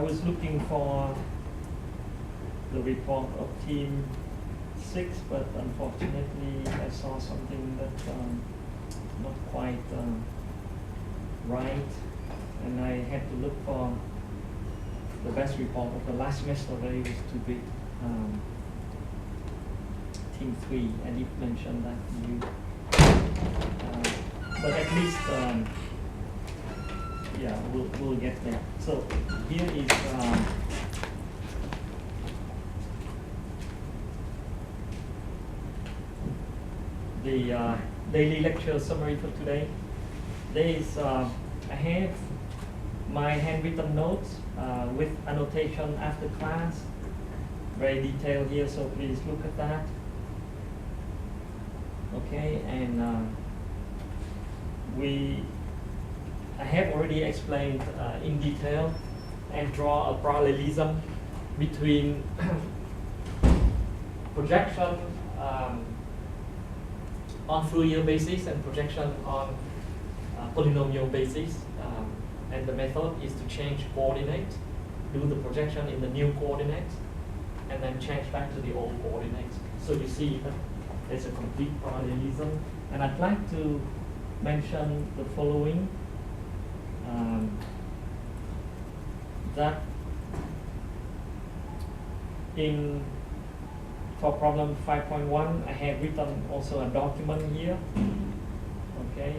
was looking for the report of team 6, but unfortunately I saw something that not quite right, and I had to look for the best report of the last semester, but it was too big. Team 3, I did mention that to you. But at least, yeah, we'll get there. So here is the daily lecture summary for today. There is, I have my handwritten notes with annotation after class, very detailed here, so please look at that. Okay, and I have already explained in detail and draw a parallelism between projection on Fourier basis and projection on polynomial basis. And the method is to change coordinates, do the projection in the new coordinates, and then change back to the old coordinates. So you see that there's a complete parallelism. And I'd like to mention the following. That for problem 5.1, I have written also a document here. Okay,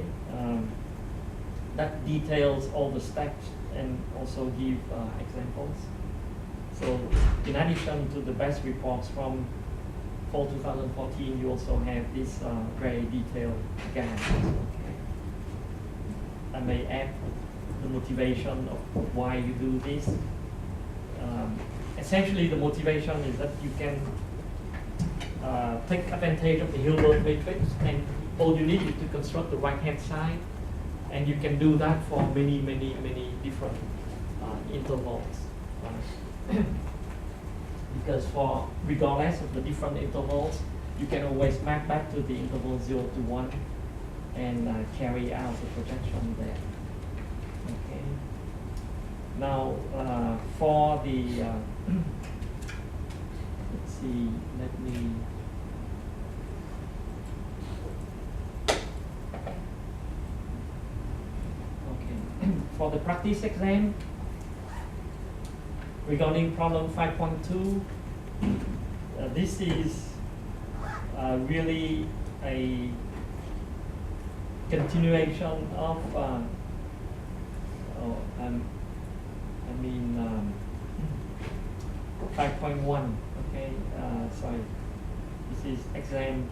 that details all the steps and also give examples. So in addition to the best reports from fall 2014, you also have this very detailed guide. Okay. I may add the motivation of why you do this. Essentially, the motivation is that you can take advantage of the Hilbert matrix, and all you need is to construct the right-hand side, and you can do that for many different intervals. Because regardless of the different intervals, you can always map back to the interval 0 to 1 and carry out the projection there. Okay. Now, for the, let's see, let me, okay. For the practice exam, regarding problem 5.2, this is really a continuation of, 5.1, okay, sorry, this is exam,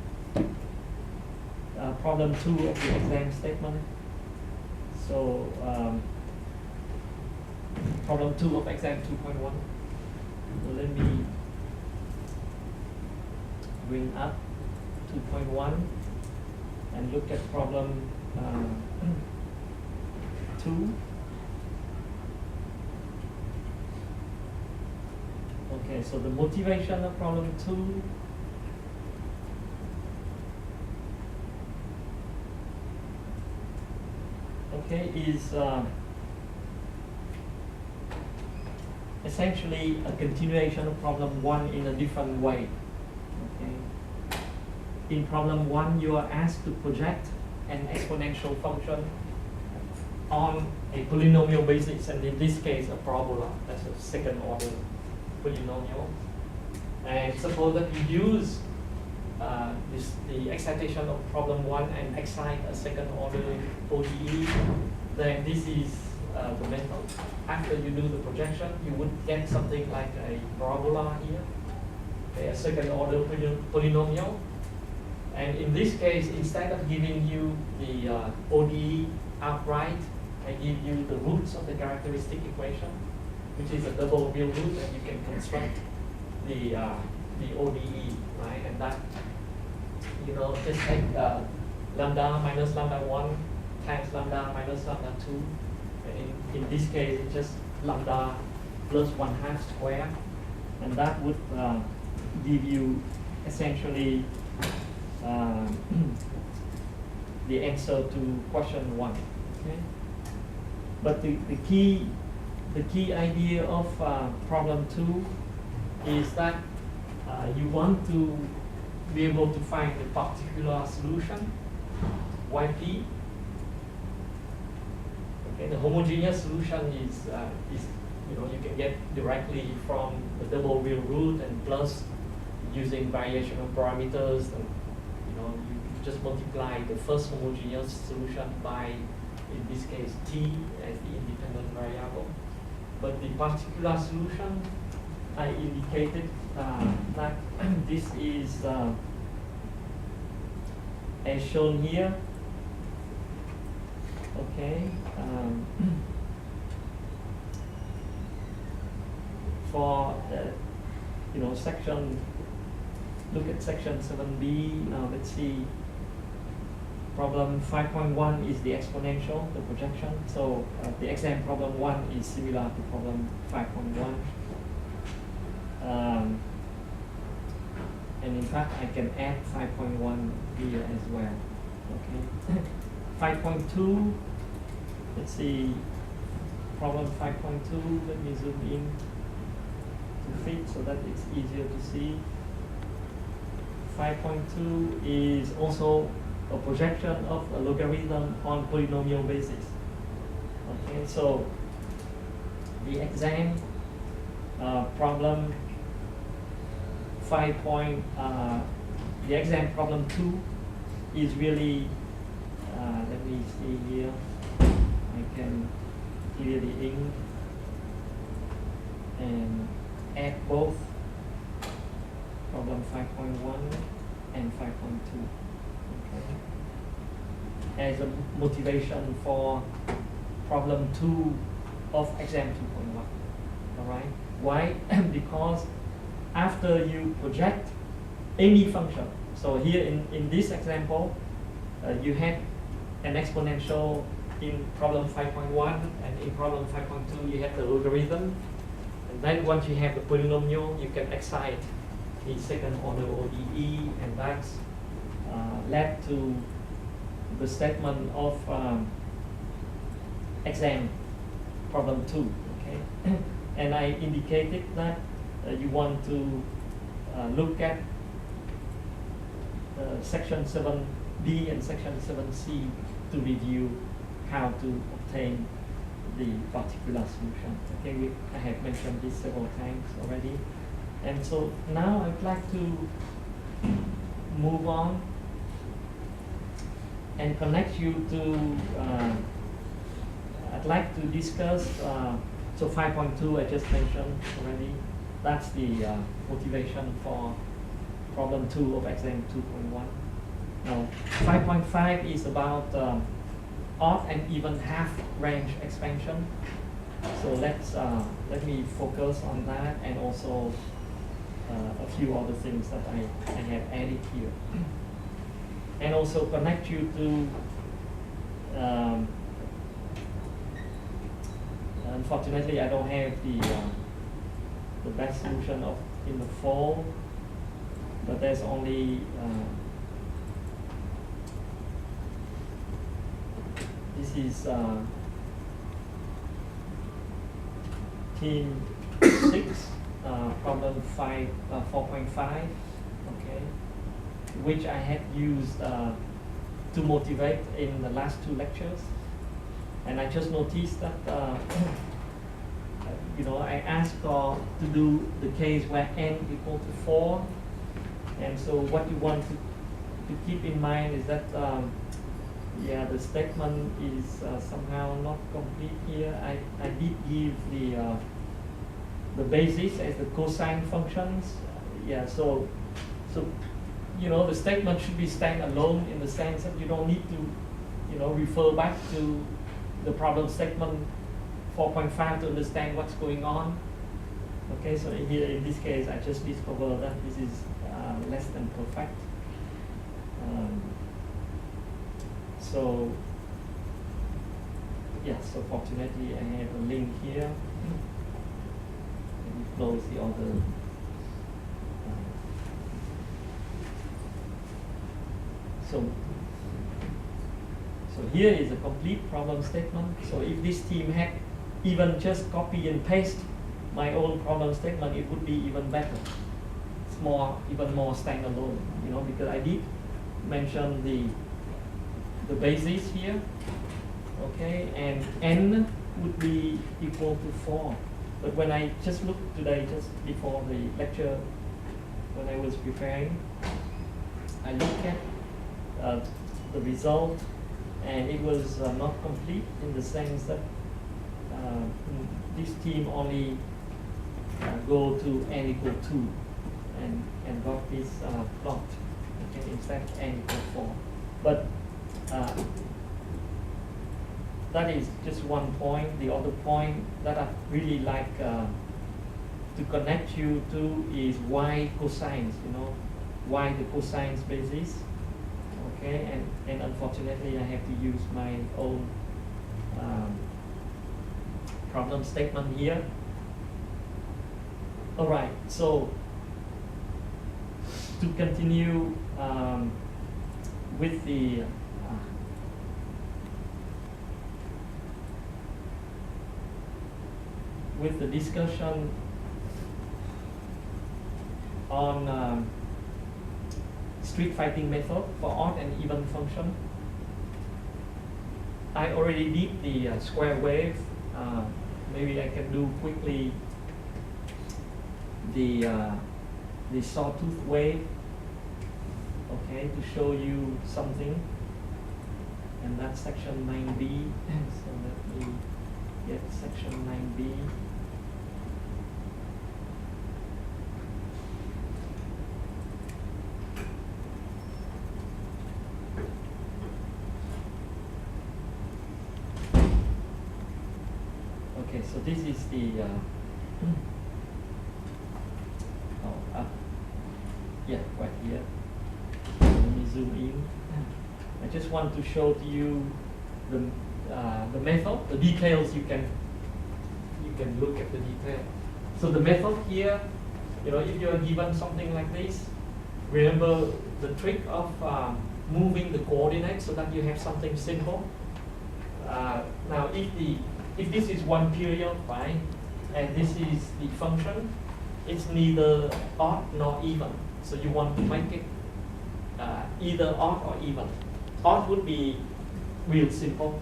problem 2 of the exam statement. So, problem 2 of exam 2.1. So let me bring up 2.1 and look at problem 2. Okay, so the motivation of problem 2 is essentially a continuation of problem 1 in a different way. Okay. In problem 1, you are asked to project an exponential function on a polynomial basis, and in this case, a parabola. That's a second order polynomial. And suppose that you use the excitation of problem 1 and excite a second order ODE, then this is the method. After you do the projection, you would get something like a parabola here, okay, a second order polynomial. And in this case, instead of giving you the ODE outright, I give you the roots of the characteristic equation, which is a double real root, and you can construct the ODE, right? And that, just take lambda minus lambda 1 times lambda minus lambda 2. And in this case, it's just lambda plus 1/2 square, and that would give you essentially the answer to question 1. Okay? But the key the key idea of problem 2 is that you want to be able to find a particular solution, YP. Okay, the homogeneous solution is you can get directly from the double real root and plus using variation of parameters, and you just multiply the first homogeneous solution by, in this case, t as the independent variable. But the particular solution, I indicated that this is as shown here. Okay. For section, look at section 7b. Now let's see. Problem 5.1 is the exponential, the projection. So the exam problem 1 is similar to problem 5.1. And in fact, I can add 5.1 here as well. Okay. 5.2. Let's see. Problem 5.2. Let me zoom in to fit so that it's easier to see. 5.2 is also a projection of a logarithm on polynomial basis. Okay, so the exam problem the exam problem 2 is really, let me see here, I can clear the ink and add both problem 5.1 and 5.2. Okay. As a motivation for problem 2 of exam 2.1. All right. Why? Because after you project any function, so here in this example, you had an exponential in problem 5.1, and in problem 5.2 you have the logarithm. And then once you have the polynomial, you can excite the second order ODE, and that's led to the statement of exam problem 2. Okay, and I indicated that you want to look at section 7b and section 7c to review how to obtain the particular solution. Okay, I have mentioned this several times already, and so now I'd like to move on and connect you to, I'd like to discuss, so 5.2 I just mentioned already. That's the motivation for problem 2 of exam 2.1. Now 5.5 is about odd and even half range expansion. So let me focus on that, and also a few other things that I have added here. And also connect you to, unfortunately I don't have the best solution in the fall, but there's only this is team 6, problem 4.5, okay, which I had used to motivate in the last 2 lectures. And I just noticed that I asked to do the case where n equal to 4, and so what you want to keep in mind is that the statement is somehow not complete here. I did give the basis as the cosine functions. So the statement should be standalone in the sense that you don't need to refer back to the problem statement 4.5 to understand what's going on. Okay, so here in this case I just discovered that this is less than perfect. So fortunately I have a link here. Let me close the other. So here is a complete problem statement. So if this team had even just copy and paste my own problem statement, it would be even better. It's even more standalone, you know, because I did mention the basis here, okay, and n would be equal to 4. But when I just looked today, just before the lecture, when I was preparing, I looked at the result, and it was not complete in the sense that this team only go to n equal 2 and got this plot, okay, instead of n equal 4. But that is just one point. The other point that I really like to connect you to is y cosines, you know, y the cosines basis, okay, and unfortunately I have to use my own problem statement here. All right, so to continue with the discussion on street fighting method for odd and even function. I already did the square wave. Maybe I can do quickly the sawtooth wave, okay, to show you something. And that's section 9b. So let me get section 9b. Okay, so this is the yeah, right here. Let me zoom in. I just want to show to you the method, the details. You can look at the detail. So the method here, you know, if you are given something like this, remember the trick of moving the coordinates so that you have something simple. Now, if this is one period, right, and this is the function, it's neither odd nor even. So you want to make it either odd or even. Odd would be real simple,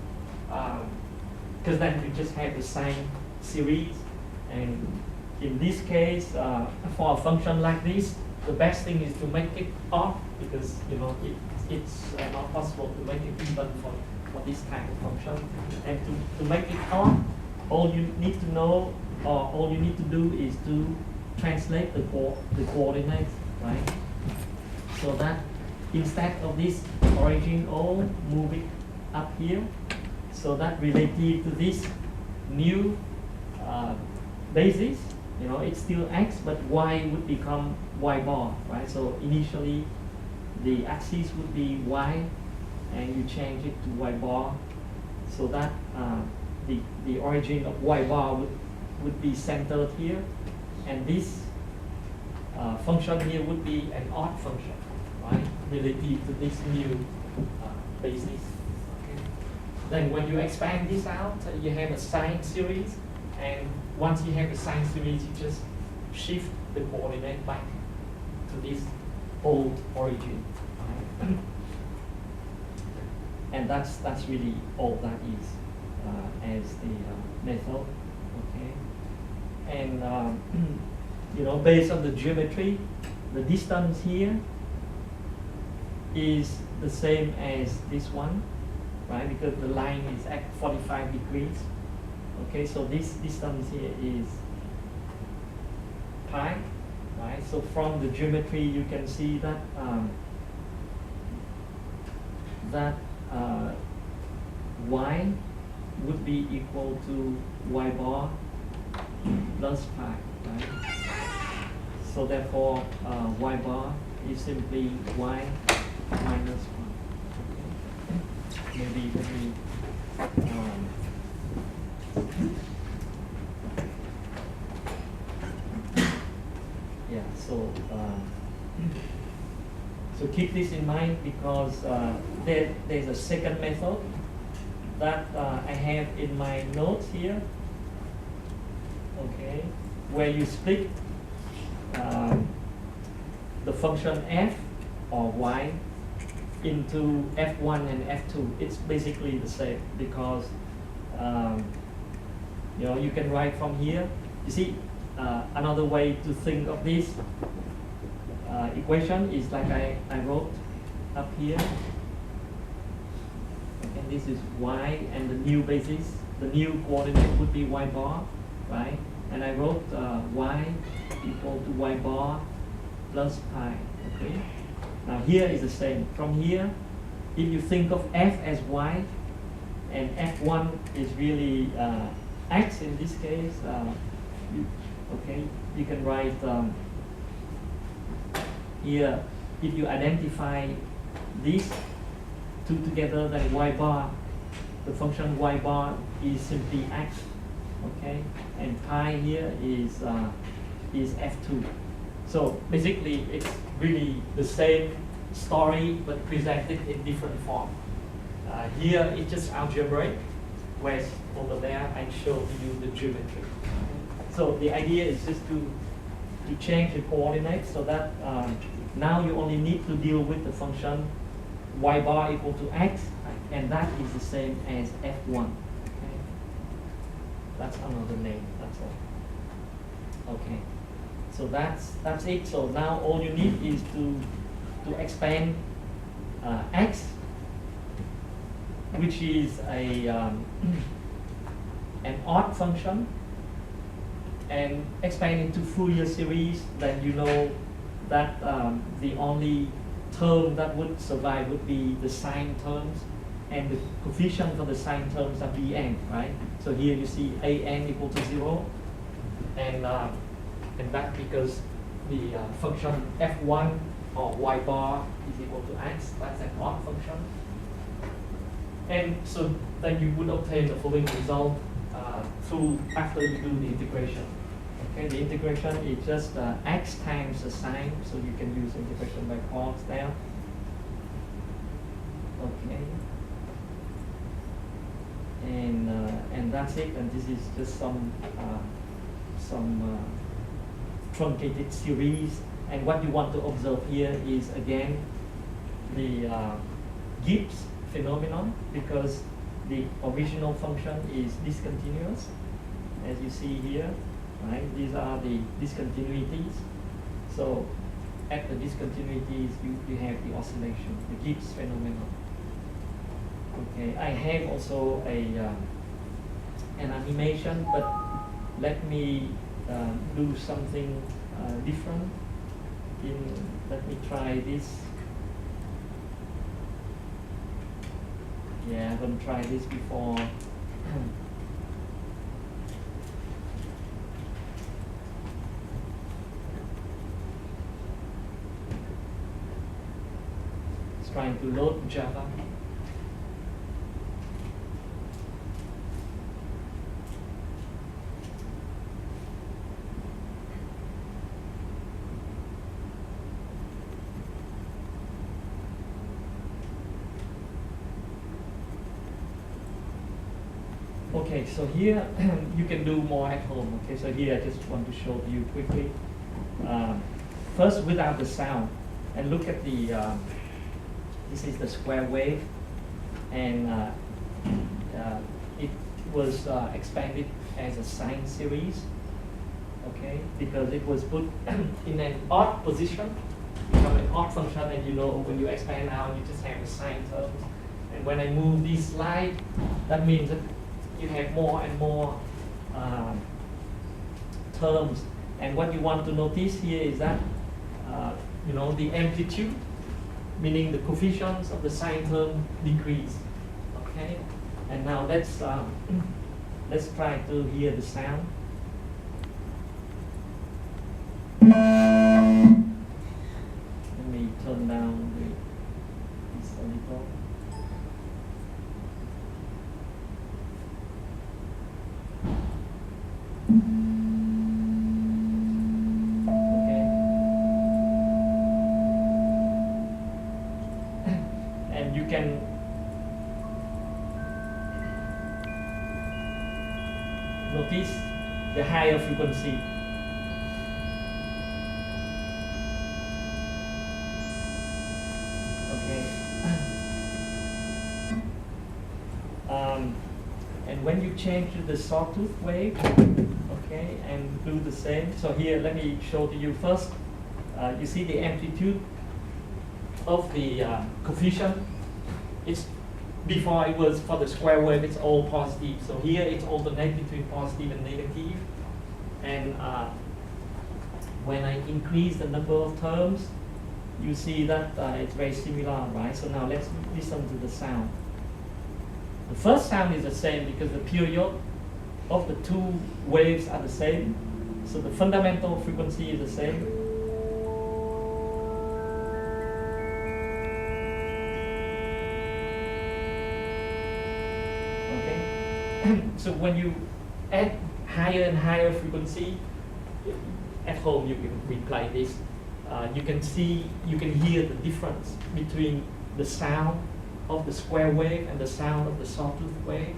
because then you just have the sine series. And in this case, for a function like this, the best thing is to make it odd, because you know it's not possible to make it even for this kind of function. And to make it odd, all you need to know, or all you need to do, is to translate the coordinates, right? So that instead of this origin O, move it up here, so that relative to this new basis, you know, it's still x, but y would become y bar, right? So initially the axis would be y, and you change it to y bar, so that the origin of y bar would be centered here, and this function here would be an odd function, right, relative to this new basis. Okay. Then when you expand this out, you have a sine series, and once you have a sine series, you just shift the coordinate back to this old origin, right? And that's really all that is as the method, okay? And you know, based on the geometry, the distance here is the same as this one, right? Because the line is at 45 degrees. Okay, so this distance here is pi, right? So from the geometry, you can see that y would be equal to y bar plus pi, right? So therefore, y bar is simply y minus 1. Okay. Maybe let me yeah, so keep this in mind, because there's a second method that I have in my notes here, okay, where you split the function f or y into f1 and f2. It's basically the same because you know, you can write from here. You see, another way to think of this equation is like I wrote up here. And this is y, and the new basis, the new coordinate would be y bar, right? And I wrote y equal to y bar plus pi, okay? Now here is the same. From here, if you think of f as y, and f1 is really x in this case, you can write here, if you identify these two together, then y bar, the function y bar is simply x, okay? And pi here is f2. So basically, it's really the same story, but presented in different form. Here, it's just algebraic, whereas over there, I showed you the geometry. So the idea is just to change the coordinates so that now you only need to deal with the function y bar equal to x, and that is the same as f1. Okay? That's another name, that's all. Okay, so that's it. So now all you need is to expand x, which is an odd function, and expand into Fourier series. Then you know that the only term that would survive would be the sine terms, and the coefficient for the sine terms are bn, right? So here you see an equal to 0, and that because the function f1 or y bar is equal to x, that's an odd function. And so then you would obtain the following result after you do the integration. Okay, the integration is just x times the sine, so you can use integration by parts there. Okay, and that's it. And this is just some truncated series. And what you want to observe here is again the Gibbs phenomenon, because the original function is discontinuous, as you see here. Right? These are the discontinuities. So at the discontinuities, you have the oscillation, the Gibbs phenomenon. Okay, I have also an animation, but let me do something different. Let me try this. Yeah, I haven't tried this before. Trying to load Java. Okay, so here you can do more at home. Okay, so here I just want to show you quickly. First, without the sound, and look at the. This is the square wave, and it was expanded as a sine series, okay, because it was put in an odd position, become an odd function, and you know when you expand out, you just have the sine terms. And when I move this slide, that means that you have more and more terms. And what you want to notice here is that you know, the amplitude, meaning the coefficients of the sine term decrease. Okay, and now let's try to hear the sound. Let me turn down this a little. You can notice the higher frequency. Okay. And when you change to the sawtooth wave, okay, and do the same. So here, let me show to you first. You see the amplitude of the coefficient. It's before it was for the square wave, it's all positive. So here it's alternate between positive and negative. And when I increase the number of terms, you see that it's very similar, right? So now let's listen to the sound. The first sound is the same because the period of the two waves are the same. So the fundamental frequency is the same. Okay. So when you add higher and higher frequency, at home you can replay this. You can hear the difference between the sound of the square wave and the sound of the sawtooth wave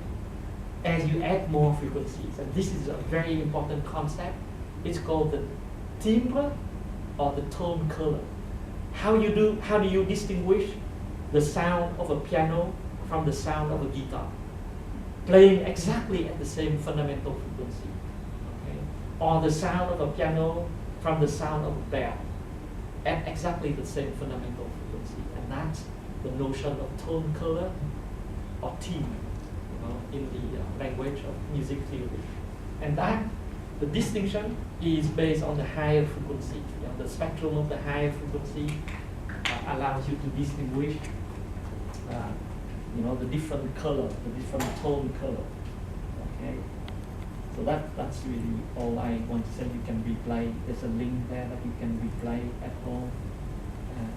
as you add more frequencies. And this is a very important concept. It's called the timbre or the tone color. How do you distinguish the sound of a piano from the sound of a guitar? Playing exactly at the same fundamental frequency, okay? Or the sound of a piano from the sound of a bell at exactly the same fundamental frequency. And that's the notion of tone color or timbre, in the language of music theory. And that the distinction is based on the higher frequency. The spectrum of the higher frequency allows you to distinguish the different color, the different tone color. Okay, so that's really all I want to say. You can replay. There's a link there that you can replay at home,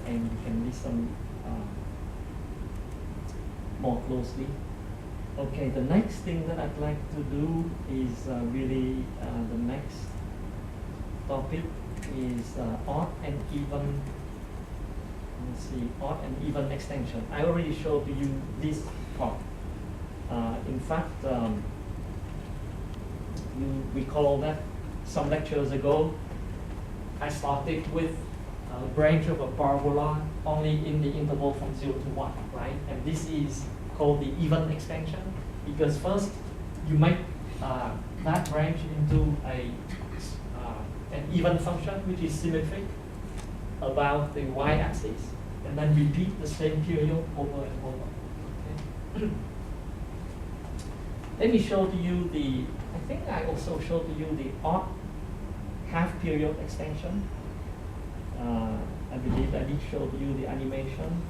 and you can listen more closely. Okay, the next thing that I'd like to do is really the next topic is odd and even. Let's see, odd and even extension. I already showed to you this part. In fact, you recall that some lectures ago, I started with a branch of a parabola only in the interval from 0 to 1, right? And this is called the even extension because first you make that branch into an even function which is symmetric about the y-axis, and then repeat the same period over and over. Okay. Let me show to you I think I also showed to you the odd half period extension. I believe I did show to you the animation.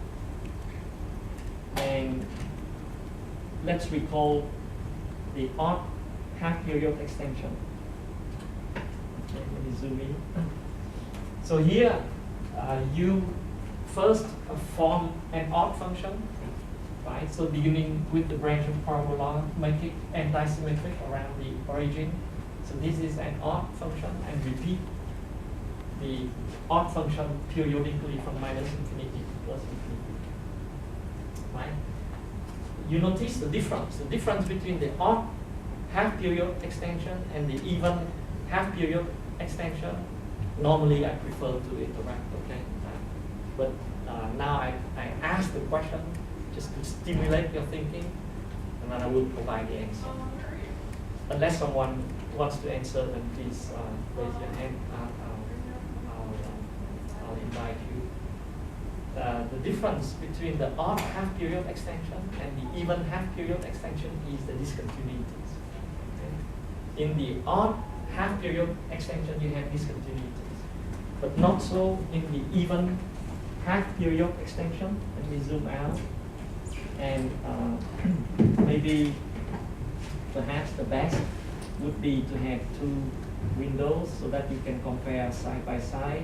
And let's recall the odd half period extension. Okay, let me zoom in. So here, you first form an odd function, right? So beginning with the branch of parabola, make it anti-symmetric around the origin. So this is an odd function, and repeat the odd function periodically from minus infinity to plus infinity, right? You notice the difference between the odd half period extension and the even half period extension. Normally, I prefer to interact, okay? But now I ask the question just to stimulate your thinking, and then I will provide the answer. Unless someone wants to answer, then please raise your hand. I'll invite you. The difference between the odd half period extension and the even half period extension is the discontinuities. Okay? In the odd half period extension, you have discontinuities, but not so in the even half period extension. Let me zoom out, and maybe perhaps the best would be to have two windows so that you can compare side by side.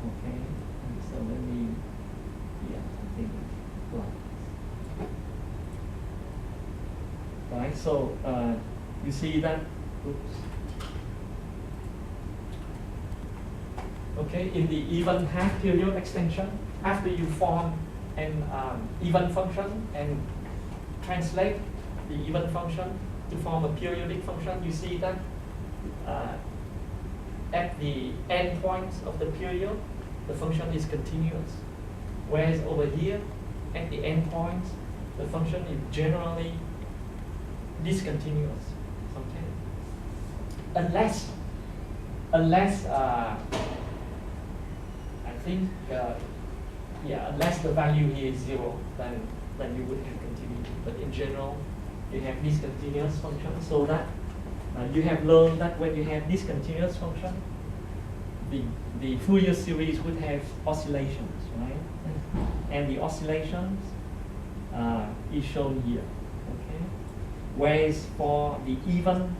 Okay, and so let me, I think, right, so you see that, oops. Okay, in the even half period extension, after you form an even function and translate the even function to form a periodic function, you see that at the end points of the period, the function is continuous. Whereas over here, at the end points, the function is generally discontinuous. Okay? Unless I think, unless the value here is 0, then you would have continuity. But in general, you have discontinuous function, so that you have learned that when you have discontinuous function, the Fourier series would have oscillations, right? And the oscillations is shown here. Okay. Whereas for the even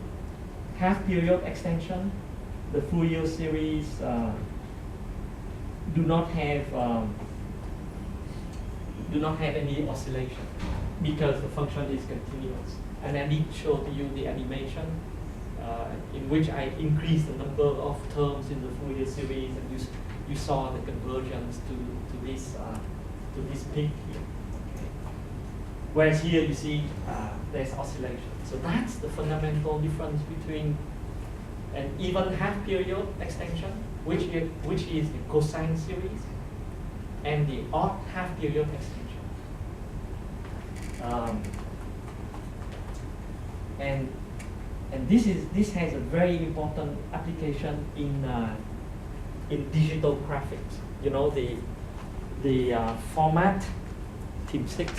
half period extension, the Fourier series do not have any oscillation because the function is continuous. And I did show to you the animation in which I increased the number of terms in the Fourier series, and you saw the convergence to this peak here. Okay. Whereas here you see there's oscillation. So that's the fundamental difference between an even half period extension, which is the cosine series, and the odd half period extension. And this has a very important application in digital graphics. You know, the format Team 6,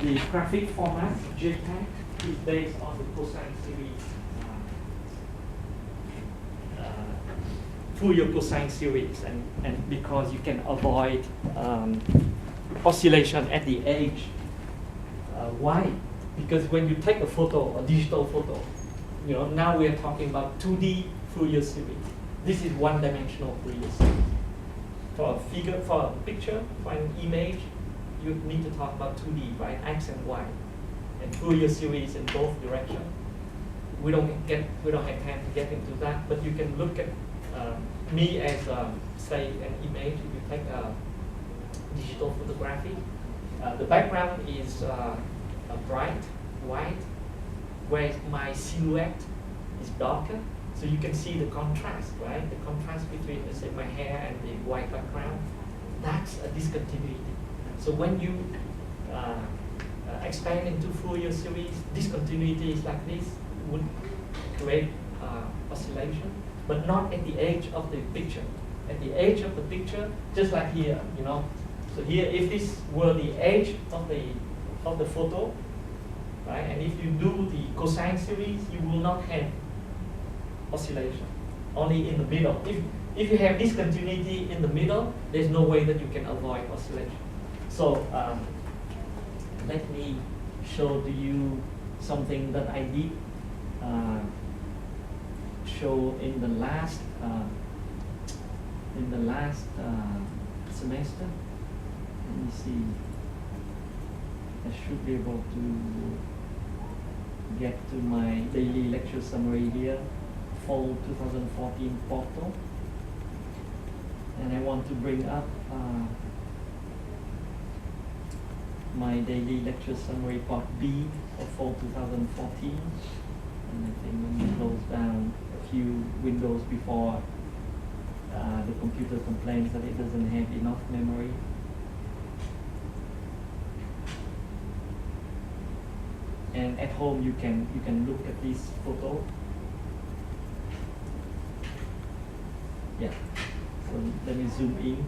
the graphic format JPEG is based on the cosine series, Fourier cosine series, and because you can avoid oscillation at the edge. Why? Because when you take a photo, a digital photo, you know, now we are talking about 2D Fourier series. This is one-dimensional Fourier series. For a figure, for a picture, for an image, you need to talk about 2D, right? X and Y, and Fourier series in both directions. We don't have time to get into that, but you can look at me as say an image. If you take a digital photography, the background is a bright white, whereas my silhouette is darker. So you can see the contrast, right? The contrast between, let's say, my hair and the white background. That's a discontinuity. So when you expand into Fourier series, discontinuities like this would create oscillation, but not at the edge of the picture. At the edge of the picture, just like here, you know. So here, if this were the edge of the photo, right, and if you do the cosine series, you will not have oscillation. Only in the middle. If you have discontinuity in the middle, there's no way that you can avoid oscillation. So let me show to you something that I did show in the last semester. Let me see. I should be able to get to my daily lecture summary here, fall 2014 portal, and I want to bring up my daily lecture summary part B of fall 2014. And I think when you close down a few windows before the computer complains that it doesn't have enough memory. And at home you can look at this photo. Yeah. So let me zoom in.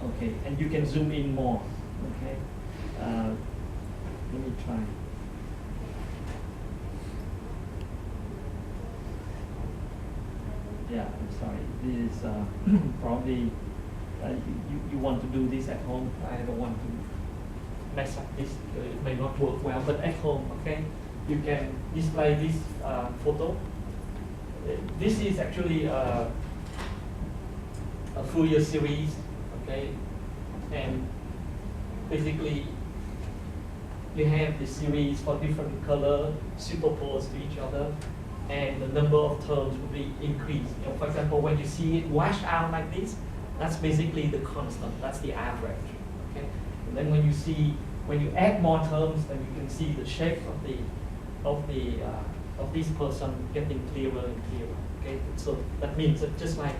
Okay, and you can zoom in more. Okay, let me try. Yeah, I'm sorry. This is probably you want to do this at home. I don't want to mess up this. It may not work well, but at home, okay, you can display this photo. This is actually a Fourier series, okay, and basically you have the series for different color superposed to each other, and the number of terms will be increased. You know, for example, when you see it wash out like this, that's basically the constant, that's the average. Okay? And then when you add more terms, then you can see the shape of this person getting clearer and clearer. Okay? So that means that just like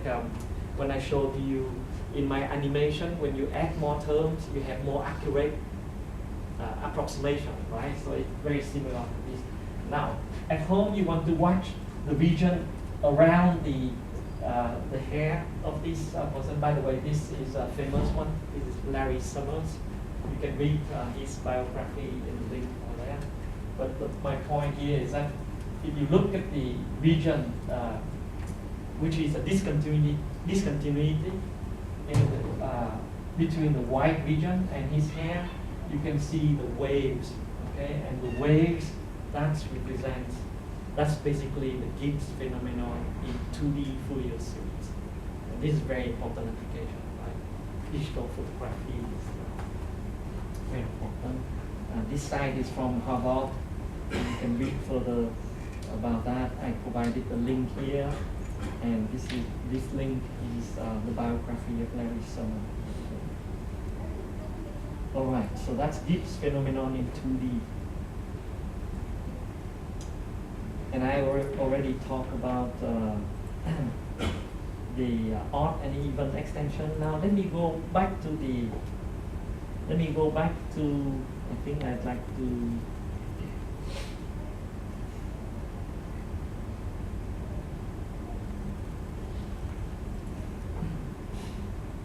when I showed you in my animation, when you add more terms, you have more accurate approximation, right? So it's very similar to this. Now, at home, you want to watch the region around the hair of this person. By the way, this is a famous one. This is Larry Summers. You can read his biography in the link over there. But my point here is that if you look at the region, which is a discontinuity in between the white region and his hair, you can see the waves, okay? And the waves, that's basically the Gibbs phenomenon in 2D Fourier series. And this is very important application, right? Digital photography is very important. This site is from Harvard. You can read further about that. I provided the link here, and this link is the biography of Larry Summers. All right, so that's Gibbs phenomenon in 2D. And I already talked about the odd and even extension. Now let me go back to I think I'd like to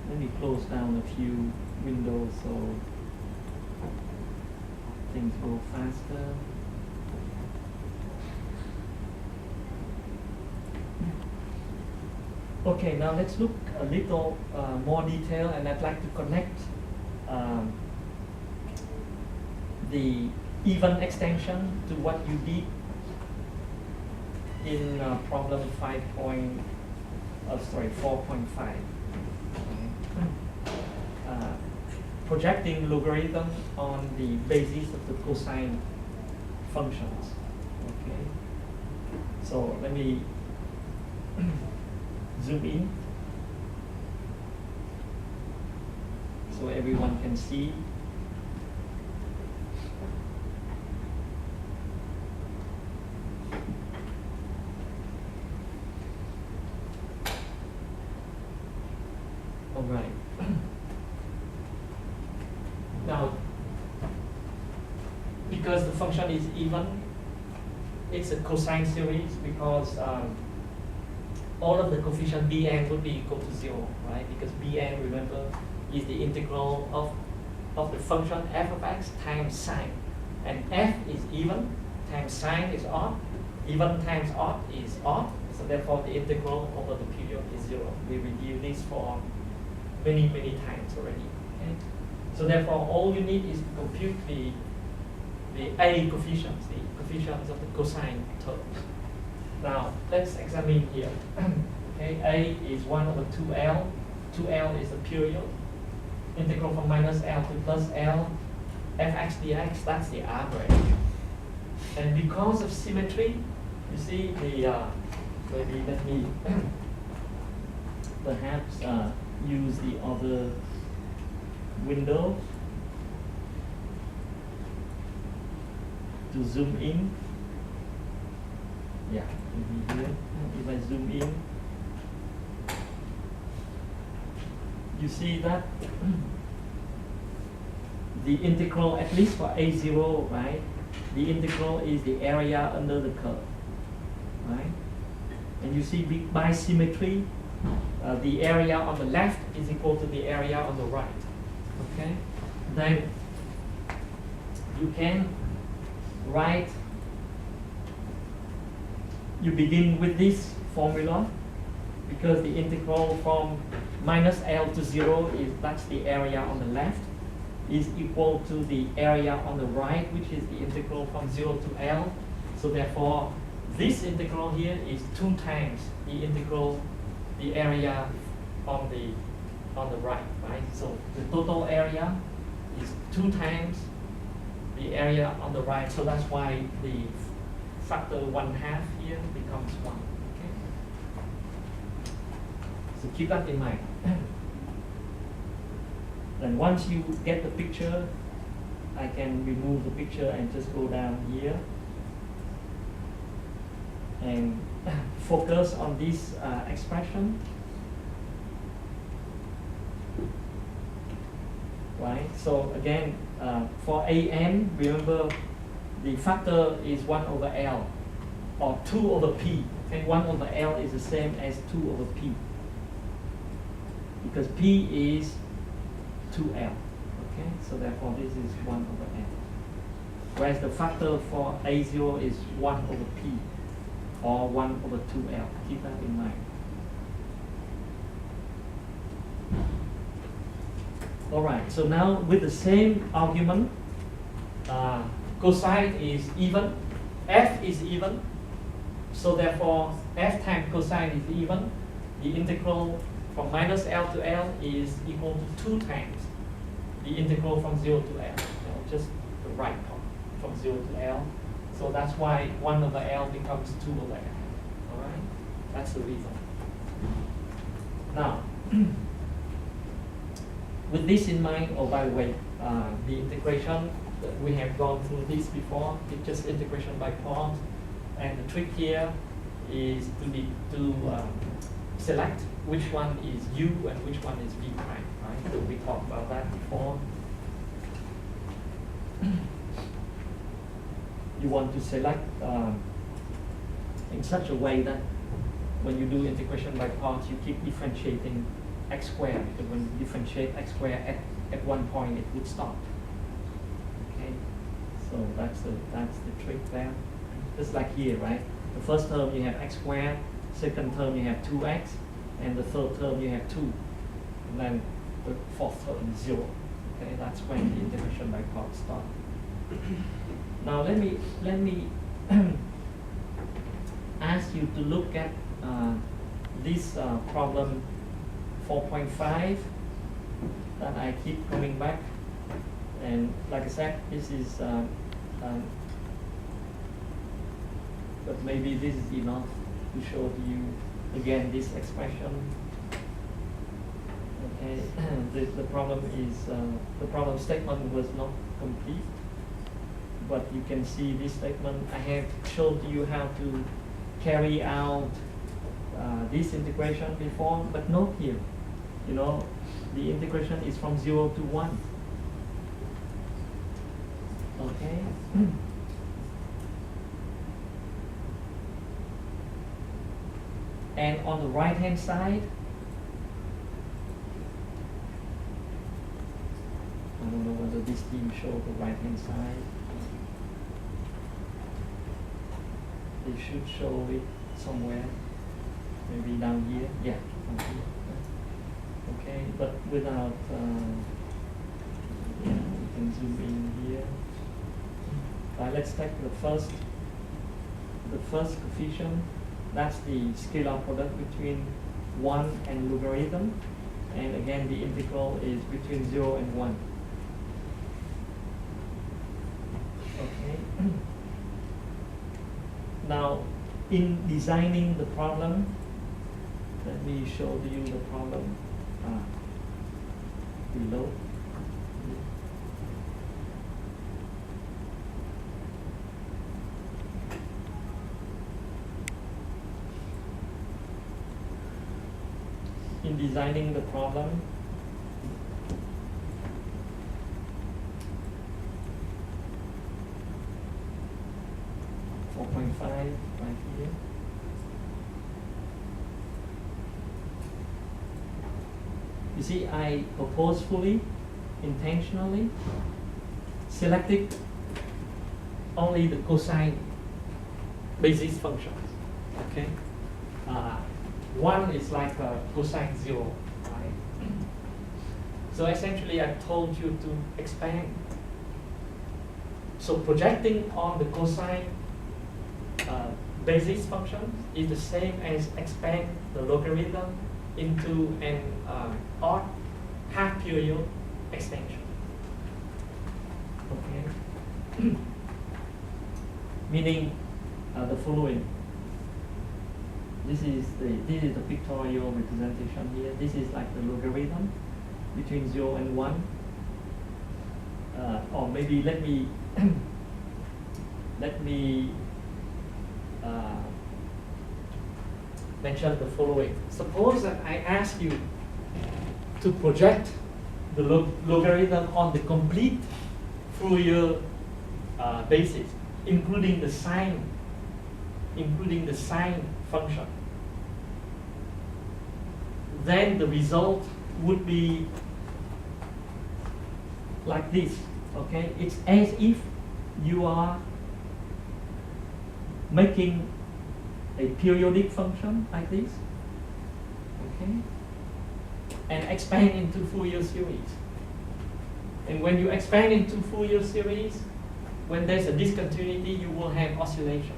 let me close down a few windows so things go faster. Okay, now let's look a little more detail, and I'd like to connect the even extension to what you did in problem 4.5. Projecting logarithm on the basis of the cosine functions. Okay, so let me zoom in so everyone can see. All right. Now, because the function is even, it's a cosine series because all of the coefficient Bn would be equal to 0, right? Because Bn, remember, is the integral of the function f of x times sine. And f is even times sine is odd. Even times odd is odd. So therefore, the integral over the period is 0. We reviewed this for many times already. Okay? So therefore, all you need is to compute the A coefficients, the coefficients of the cosine terms. Now, let's examine here. Okay, A is 1 over 2L. 2L is the period. Integral from minus L to plus L. Fx dx, that's the average. And because of symmetry, you see the, maybe let me perhaps use the other window to zoom in. Yeah, maybe here. If I zoom in, you see that the integral, at least for A0, right? The integral is the area under the curve, right? And you see by symmetry, the area on the left is equal to the area on the right. Okay? Then you can write, you begin with this formula because the integral from minus L to 0 is, that's the area on the left, is equal to the area on the right, which is the integral from 0 to L. So therefore, this integral here is 2 times the integral, the area on the right, right? So the total area is 2 times the area on the right. So that's why the factor 1/2 here becomes 1. Okay? So keep that in mind. Then once you get the picture, I can remove the picture and just go down here and focus on this expression. Right? So again, for AN, remember the factor is 1 over L or 2 over P. Okay? 1 over L is the same as 2 over P because P is 2L. Okay? So therefore this is 1 over L. Whereas the factor for A0 is 1 over P or 1 over 2L. Keep that in mind. All right, so now with the same argument, cosine is even, f is even, so therefore f times cosine is even. The integral from minus L to L is equal to 2 times the integral from 0 to L, just the right part from 0 to L. So that's why 1 over L becomes 2 over L. All right, that's the reason. Now, with this in mind, oh by the way, the integration, we have gone through this before. It's just integration by part, and the trick here is to select which one is u and which one is v prime. Right? So we talked about that before. You want to select in such a way that when you do integration by parts, you keep differentiating x squared, because when you differentiate x squared at one point, it would stop. Okay, so that's the trick there. Just like here, right? The first term you have x squared, second term you have 2x, and the third term you have 2, and then the fourth term is 0. Okay, that's when the integration by parts starts. Now let me ask you to look at this problem 4.5 that I keep coming back, and like I said, this is but maybe this is enough to show to you again this expression. Okay, the problem is the problem statement was not complete, but you can see this statement. I have showed you how to carry out this integration before, but not here. You know, the integration is from 0 to 1. Okay. And on the right hand side, I don't know whether this team showed the right hand side. They should show it somewhere. Maybe down here. Yeah, down here. Okay, but without, yeah, we can zoom in here. Let's take the first coefficient. That's the scalar product between 1 and logarithm. And again, the integral is between 0 and 1. Okay. Now, in designing the problem, let me show you the problem below. In designing the problem, right here. You see, I purposefully, intentionally selected only the cosine basis functions. Okay, 1 is like a cosine 0, right? So essentially, I told you to expand. So projecting on the cosine basis function is the same as expand the logarithm into an odd half period extension. Okay, meaning the following. This is the pictorial representation here. This is like the logarithm between 0 and 1. Or maybe let me mention the following. Suppose that I ask you to project the logarithm on the complete Fourier basis, including the sine function. Then the result would be like this. Okay, it's as if you are making a periodic function like this, okay, and expand into Fourier series. And when you expand into Fourier series, when there's a discontinuity, you will have oscillation.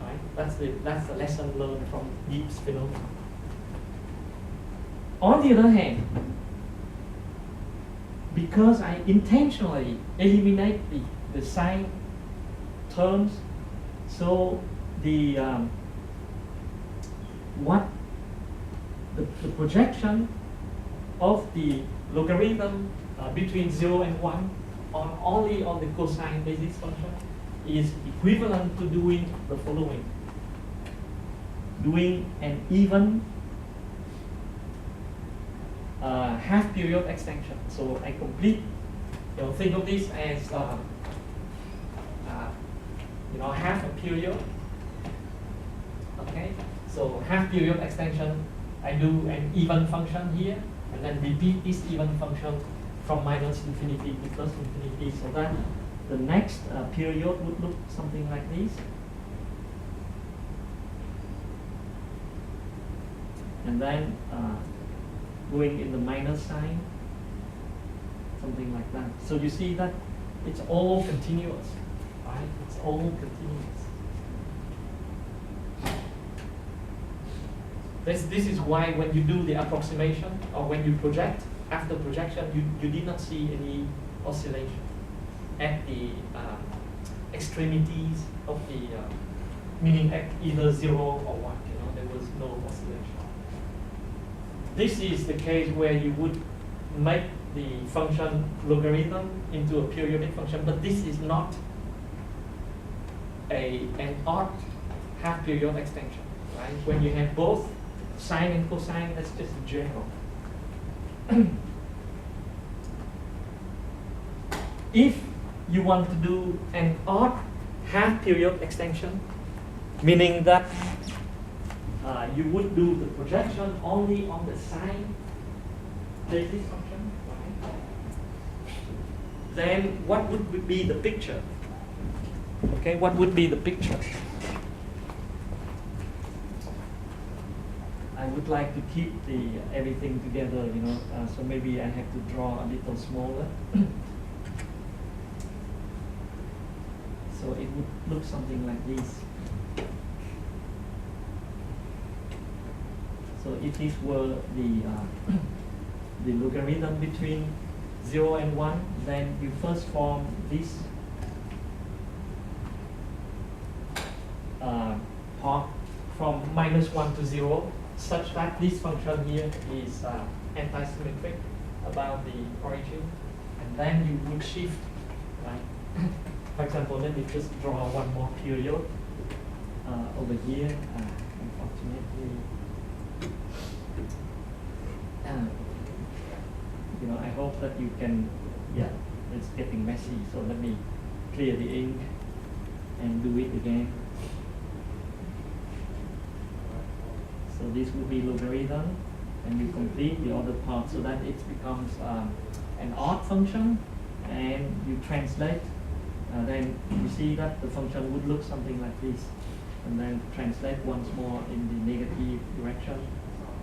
Right? That's the lesson learned from Gibbs phenomenon. On the other hand, because I intentionally eliminate the sine terms, so the projection of the logarithm between 0 and 1 only on the cosine basis function is equivalent to doing the following: doing an even half period extension. So I complete, think of this as half a period. Okay, so half period extension, I do an even function here, and then repeat this even function from minus infinity to plus infinity, so that the next period would look something like this. And then going in the minus sign, something like that. So you see that it's all continuous, right? It's all continuous. This is why when you do the approximation, or when you project, after projection, you did not see any oscillation at the extremities of the, meaning at either 0 or 1, there was no oscillation. This is the case where you would make the function logarithm into a periodic function, but this is not an odd half period extension, right? When you have both sine and cosine, that's just general. If you want to do an odd half period extension, meaning that you would do the projection only on the sine basis function, right? Then what would be the picture? Okay, what would be the picture? I would like to keep everything together, so maybe I have to draw a little smaller. So it would look something like this. So if this were the logarithm between 0 and 1, then you first form this part from minus 1 to 0, such that this function here is anti-symmetric about the origin, and then you would shift, right? For example, let me just draw one more period over here. Unfortunately, I hope that you can, it's getting messy, so let me clear the ink and do it again. So this will be logarithm, and you complete the other part so that it becomes an odd function, and you translate, then you see that the function would look something like this, and then translate once more in the negative direction,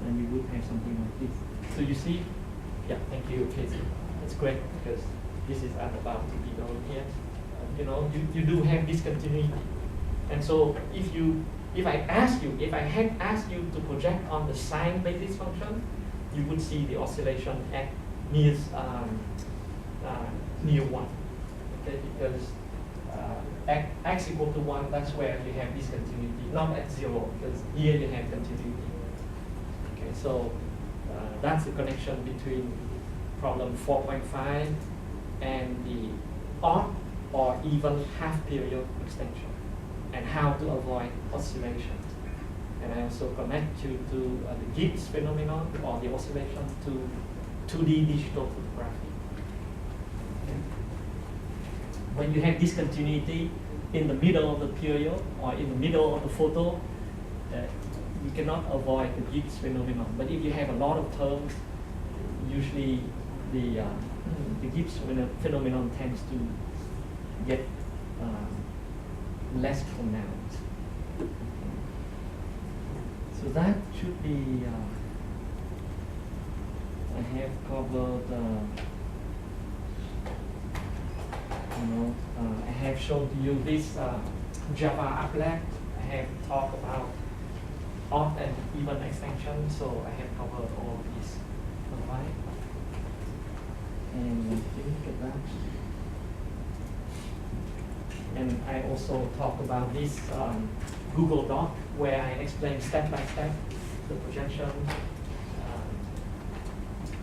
then you would have something like this. So you see, thank you, Casey. It's great because this is about to be known here. You do have discontinuity, and so if I had asked you to project on the sine basis function, you would see the oscillation at near 1. Okay, because x equal to 1, that's where you have discontinuity, not at 0, because here you have continuity. Okay, so that's the connection between problem 4.5 and the odd or even half period extension, and how to avoid oscillation. And I also connect you to the Gibbs phenomenon or the oscillation to 2D digital photography. Okay. When you have discontinuity in the middle of the period or in the middle of the photo, you cannot avoid the Gibbs phenomenon. But if you have a lot of terms, usually the Gibbs phenomenon tends to get less pronounced. So that should be, I have covered, I have shown to you this Java applet. I have talked about odd and even extension, so I have covered all these. Alright. And I think that. And I also talk about this Google Doc where I explain step by step the projection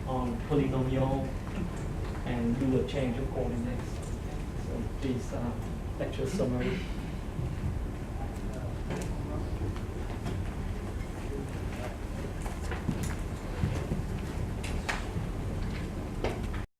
on polynomial and do a change of coordinates. So this lecture summary.